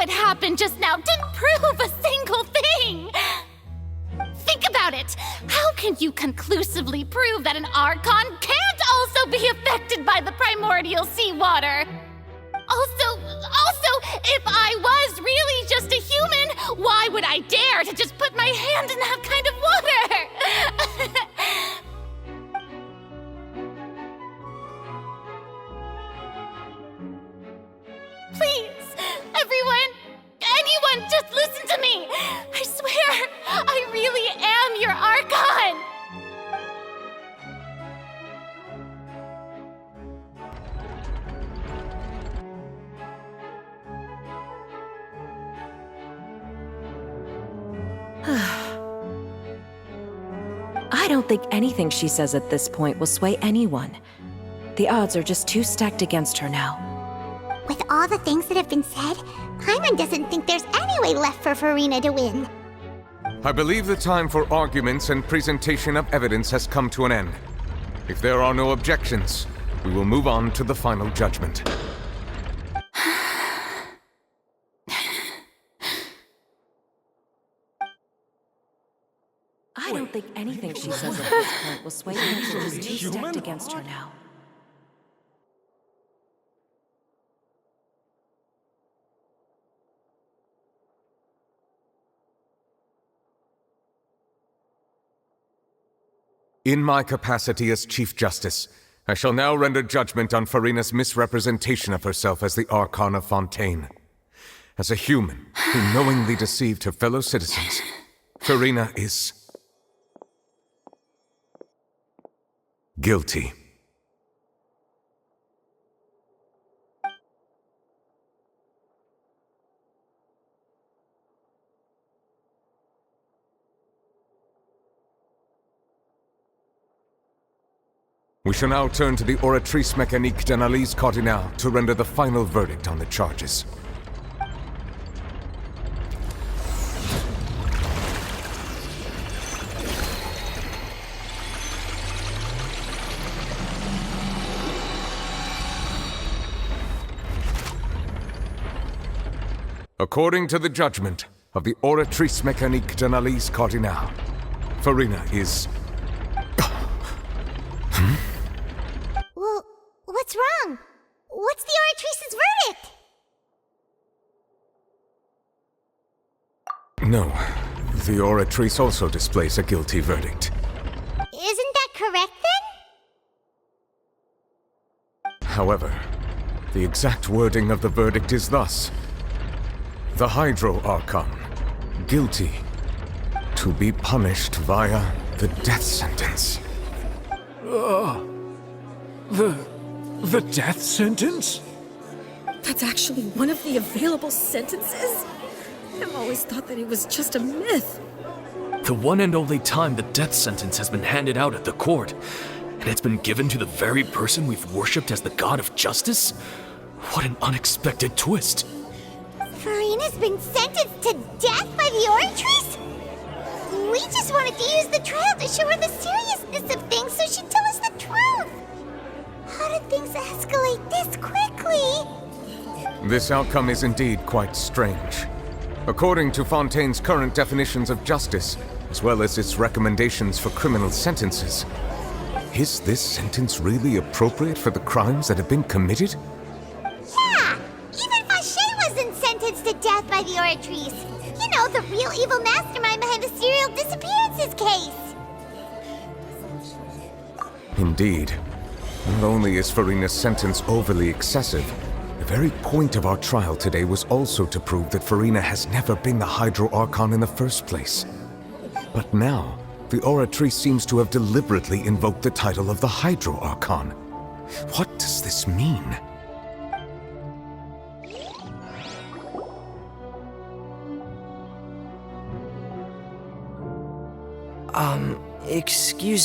what happened just now didn't prove a single thing! Think about it! How can you conclusively prove that an Archon can't also be affected by the primordial seawater? Also, if I was really just a human, why would I dare to just put my hand in that kind of water? Please, anyone, just listen to me! I swear, I really am your Archon! I don't think anything she says at this point will sway anyone. The odds are just too stacked against her now. With all the things that have been said, Paimon doesn't think there's any way left for Furina to win. I believe the time for arguments and presentation of evidence has come to an end. If there are no objections, we will move on to the final judgment. I don't think anything she says at this point will sway anyone. She's too stacked against her now. In my capacity as Chief Justice, I shall now render judgment on Furina's misrepresentation of herself as the Archon of Fontaine. As a human who knowingly deceived her fellow citizens, Furina is guilty. We shall now turn to the Oratrice Mécanique d'Analyse Cardinale to render the final verdict on the charges. According to the judgment of the Oratrice Mécanique d'Analyse Cardinale, Furina is... Well, what's wrong? What's the Oratrice's verdict? No, the Oratrice also displays a guilty verdict. Isn't that correct then? However, the exact wording of the verdict is thus: the Hydro Archon, guilty, to be punished via the death sentence. The death sentence? That's actually one of the available sentences? I've always thought that it was just a myth. The one and only time the death sentence has been handed out at the court, and it's been given to the very person we've worshipped as the god of justice? What an unexpected twist. Furina's been sentenced to death by the Oratrice? We just wanted to use the trial to show her the seriousness of things so she'd tell us the truth. How did things escalate this quickly? This outcome is indeed quite strange. According to Fontaine's current definitions of justice, as well as its recommendations for criminal sentences, is this sentence really appropriate for the crimes that have been committed? Yeah! Even Fache wasn't sentenced to death by the Oratrice. You know, the real evil mastermind behind the serial disappearances case. Indeed. Not only is Furina's sentence overly excessive, the very point of our trial today was also to prove that Furina has never been the Hydro Archon in the first place. But now, the Oratrice seems to have deliberately invoked the title of the Hydro Archon. What does this mean? Excuse